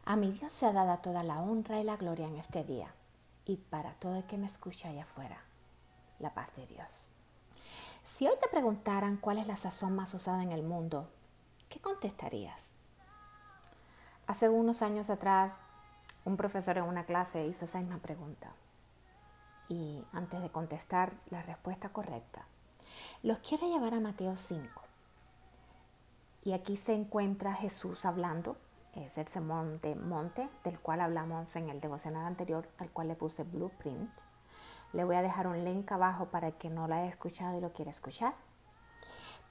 A mi Dios sea dada toda la honra y la gloria en este día, y para todo el que me escucha allá afuera, la paz de Dios. Si hoy te preguntaran cuál es la sazón más usada en el mundo, ¿qué contestarías? Hace unos años atrás, un profesor en una clase hizo esa misma pregunta. Y antes de contestar la respuesta correcta, los quiero llevar a Mateo 5. Y aquí se encuentra Jesús hablando. Es el sermón de monte del cual hablamos en el devocional anterior, al cual le puse blueprint. Le voy a dejar un link abajo para el que no lo haya escuchado y lo quiera escuchar.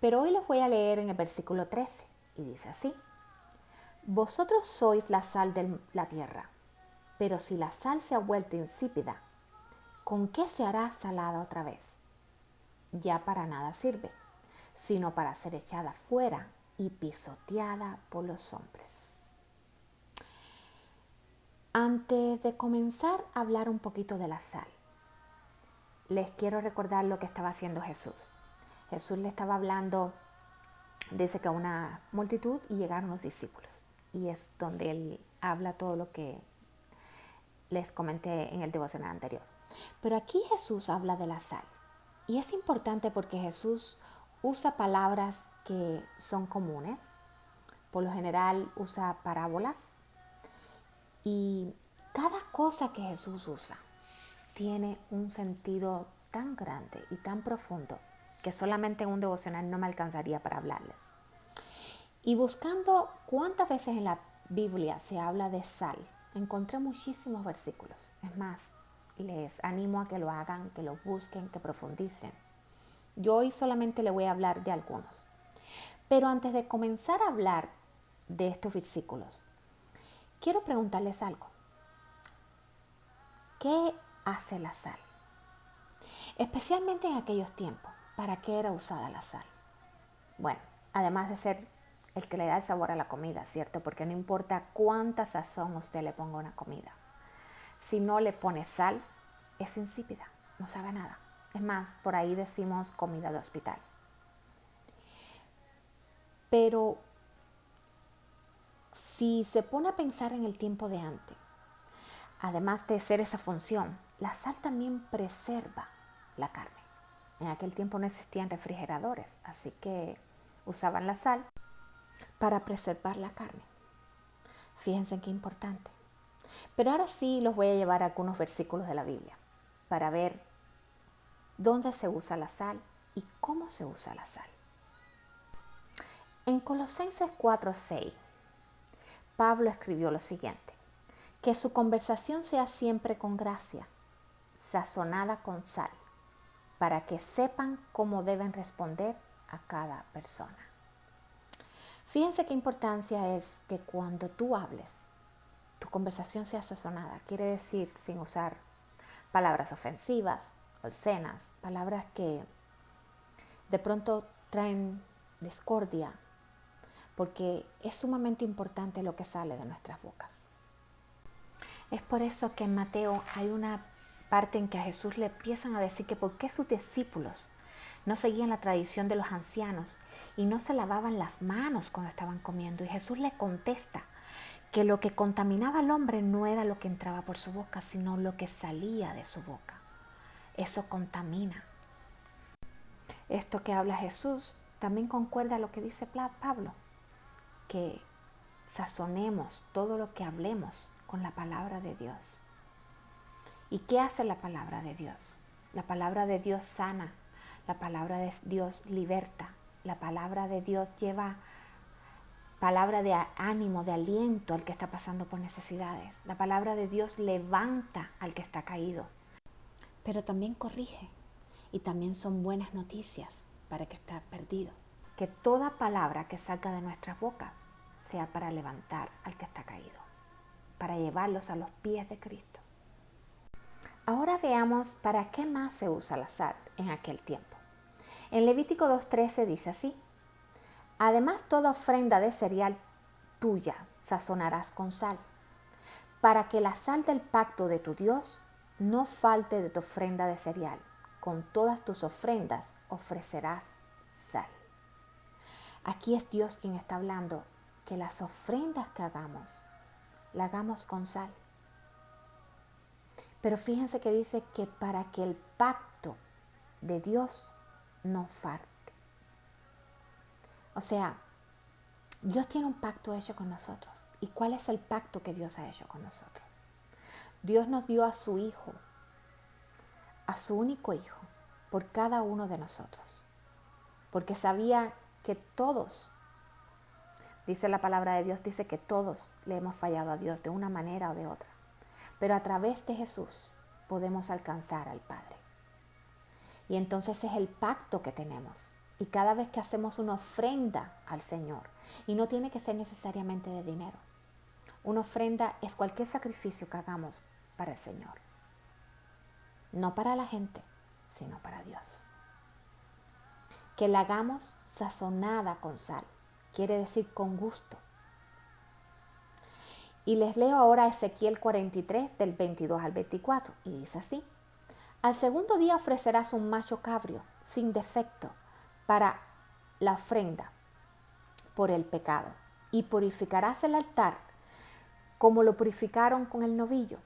Pero hoy les voy a leer en el versículo 13 y dice así: Vosotros sois la sal de la tierra, pero si la sal se ha vuelto insípida, ¿con qué se hará salada otra vez? Ya para nada sirve, sino para ser echada fuera y pisoteada por los hombres. Antes de comenzar a hablar un poquito de la sal, les quiero recordar lo que estaba haciendo Jesús. Jesús le estaba hablando, dice que a una multitud, y llegaron los discípulos. Y es donde él habla todo lo que les comenté en el devocional anterior. Pero aquí Jesús habla de la sal. Y es importante porque Jesús usa palabras que son comunes. Por lo general usa parábolas. Y cada cosa que Jesús usa tiene un sentido tan grande y tan profundo que solamente en un devocional no me alcanzaría para hablarles. Y buscando cuántas veces en la Biblia se habla de sal, encontré muchísimos versículos. Es más, les animo a que lo hagan, que lo busquen, que profundicen. Yo hoy solamente le voy a hablar de algunos. Pero antes de comenzar a hablar de estos versículos, quiero preguntarles algo. ¿Qué hace la sal? Especialmente en aquellos tiempos, ¿para qué era usada la sal? Bueno, además de ser el que le da el sabor a la comida, ¿cierto? Porque no importa cuánta sazón usted le ponga a una comida. Si no le pone sal, es insípida, no sabe nada. Es más, por ahí decimos comida de hospital. Pero si se pone a pensar en el tiempo de antes, además de ser esa función, la sal también preserva la carne. En aquel tiempo no existían refrigeradores, así que usaban la sal para preservar la carne. Fíjense qué importante. Pero ahora sí los voy a llevar a algunos versículos de la Biblia para ver dónde se usa la sal y cómo se usa la sal. En Colosenses 4:6, Pablo escribió lo siguiente: que su conversación sea siempre con gracia, sazonada con sal, para que sepan cómo deben responder a cada persona. Fíjense qué importancia es que cuando tú hables, tu conversación sea sazonada. Quiere decir sin usar palabras ofensivas, obscenas, palabras que de pronto traen discordia, porque es sumamente importante lo que sale de nuestras bocas. Es por eso que en Mateo hay una parte en que a Jesús le empiezan a decir que por qué sus discípulos no seguían la tradición de los ancianos y no se lavaban las manos cuando estaban comiendo. Y Jesús le contesta que lo que contaminaba al hombre no era lo que entraba por su boca, sino lo que salía de su boca. Eso contamina. Esto que habla Jesús también concuerda a lo que dice Pablo, que sazonemos todo lo que hablemos con la palabra de Dios. ¿Y qué hace la palabra de Dios? La palabra de Dios sana, la palabra de Dios liberta, la palabra de Dios lleva palabra de ánimo, de aliento al que está pasando por necesidades. La palabra de Dios levanta al que está caído, pero también corrige y también son buenas noticias para el que está perdido. Que toda palabra que salga de nuestras bocas sea para levantar al que está caído, para llevarlos a los pies de Cristo. Ahora veamos para qué más se usa la sal en aquel tiempo. En Levítico 2:13 dice así: además toda ofrenda de cereal tuya sazonarás con sal, para que la sal del pacto de tu Dios no falte de tu ofrenda de cereal. Con todas tus ofrendas ofrecerás sal. Aquí es Dios quien está hablando que las ofrendas que hagamos la hagamos con sal. Pero fíjense que dice que para que el pacto de Dios no falte. O sea, Dios tiene un pacto hecho con nosotros. ¿Y cuál es el pacto que Dios ha hecho con nosotros? Dios nos dio a su Hijo, a su único Hijo, por cada uno de nosotros. Porque sabía que todos, dice la palabra de Dios, dice que todos le hemos fallado a Dios de una manera o de otra. Pero a través de Jesús podemos alcanzar al Padre. Y entonces es el pacto que tenemos. Y cada vez que hacemos una ofrenda al Señor, y no tiene que ser necesariamente de dinero, una ofrenda es cualquier sacrificio que hagamos para el Señor. No para la gente, sino para Dios. Que la hagamos sazonada con sal, quiere decir con gusto. Y les leo ahora Ezequiel 43 del 22 al 24 y dice así: al segundo día ofrecerás un macho cabrio sin defecto para la ofrenda por el pecado y purificarás el altar como lo purificaron con el novillo.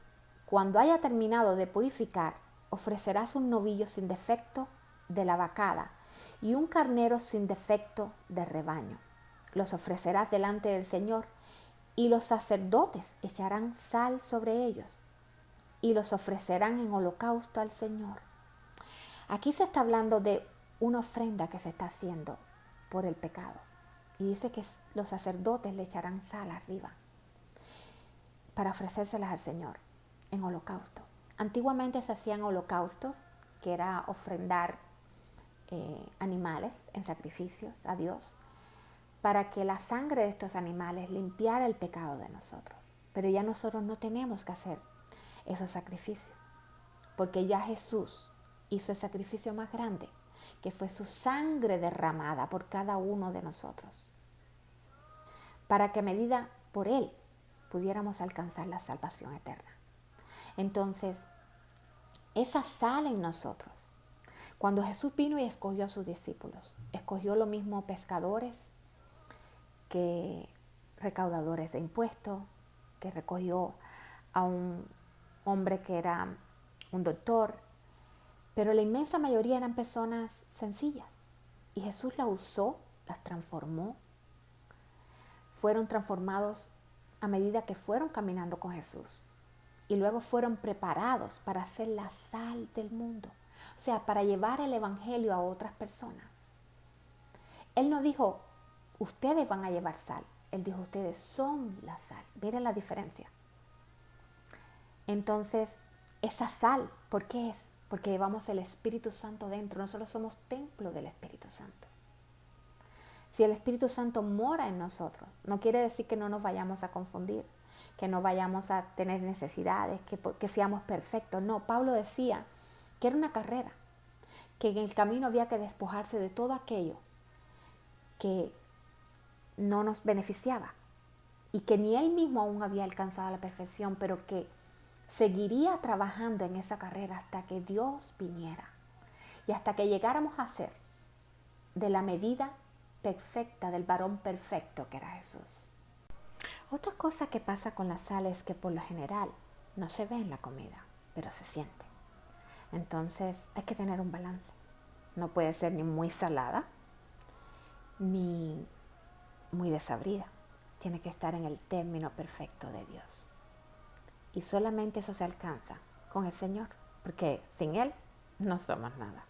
Cuando haya terminado de purificar, ofrecerás un novillo sin defecto de la vacada y un carnero sin defecto de rebaño. Los ofrecerás delante del Señor y los sacerdotes echarán sal sobre ellos y los ofrecerán en holocausto al Señor. Aquí se está hablando de una ofrenda que se está haciendo por el pecado. Y dice que los sacerdotes le echarán sal arriba para ofrecérselas al Señor en holocausto. Antiguamente se hacían holocaustos, que era ofrendar animales en sacrificios a Dios, para que la sangre de estos animales limpiara el pecado de nosotros. Pero ya nosotros no tenemos que hacer esos sacrificios, porque ya Jesús hizo el sacrificio más grande, que fue su sangre derramada por cada uno de nosotros, para que medida por Él pudiéramos alcanzar la salvación eterna. Entonces, esa sal en nosotros, cuando Jesús vino y escogió a sus discípulos, escogió lo mismo pescadores que recaudadores de impuestos, que recogió a un hombre que era un doctor, pero la inmensa mayoría eran personas sencillas. Y Jesús las usó, las transformó. Fueron transformados a medida que fueron caminando con Jesús. Y luego fueron preparados para ser la sal del mundo. O sea, para llevar el evangelio a otras personas. Él no dijo, ustedes van a llevar sal. Él dijo, ustedes son la sal. Miren la diferencia. Entonces, esa sal, ¿por qué es? Porque llevamos el Espíritu Santo dentro. Nosotros somos templo del Espíritu Santo. Si el Espíritu Santo mora en nosotros, no quiere decir que no nos vayamos a confundir, que no vayamos a tener necesidades, que seamos perfectos. No, Pablo decía que era una carrera, que en el camino había que despojarse de todo aquello que no nos beneficiaba y que ni él mismo aún había alcanzado la perfección, pero que seguiría trabajando en esa carrera hasta que Dios viniera y hasta que llegáramos a ser de la medida perfecta del varón perfecto que era Jesús. Otra cosa que pasa con la sal es que por lo general no se ve en la comida, pero se siente. Entonces hay que tener un balance. No puede ser ni muy salada ni muy desabrida. Tiene que estar en el término perfecto de Dios. Y solamente eso se alcanza con el Señor, porque sin Él no somos nada.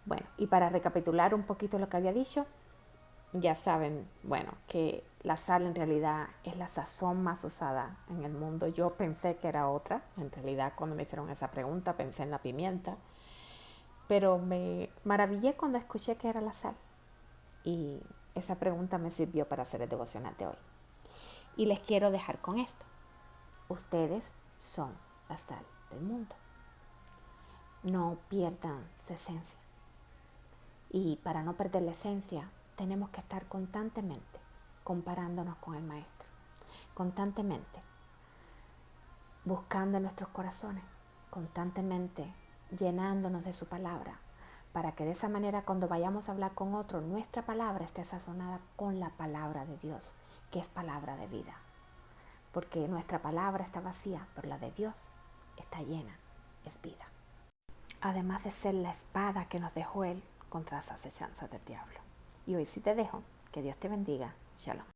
Bueno, y para recapitular un poquito lo que había dicho, ya saben, bueno, que la sal en realidad es la sazón más usada en el mundo. Yo pensé que era otra, en realidad cuando me hicieron esa pregunta pensé en la pimienta, pero me maravillé cuando escuché que era la sal. Y esa pregunta me sirvió para hacer el devocional de hoy. Y les quiero dejar con esto. Ustedes son la sal del mundo. No pierdan su esencia. Y para no perder la esencia, tenemos que estar constantemente comparándonos con el Maestro. Constantemente buscando en nuestros corazones. Constantemente llenándonos de su palabra. Para que de esa manera cuando vayamos a hablar con otro, nuestra palabra esté sazonada con la palabra de Dios, que es palabra de vida. porque nuestra palabra está vacía, pero la de Dios está llena, es vida. Además de ser la espada que nos dejó Él contra las acechanzas del diablo. Y hoy sí te dejo, que Dios te bendiga. Shalom.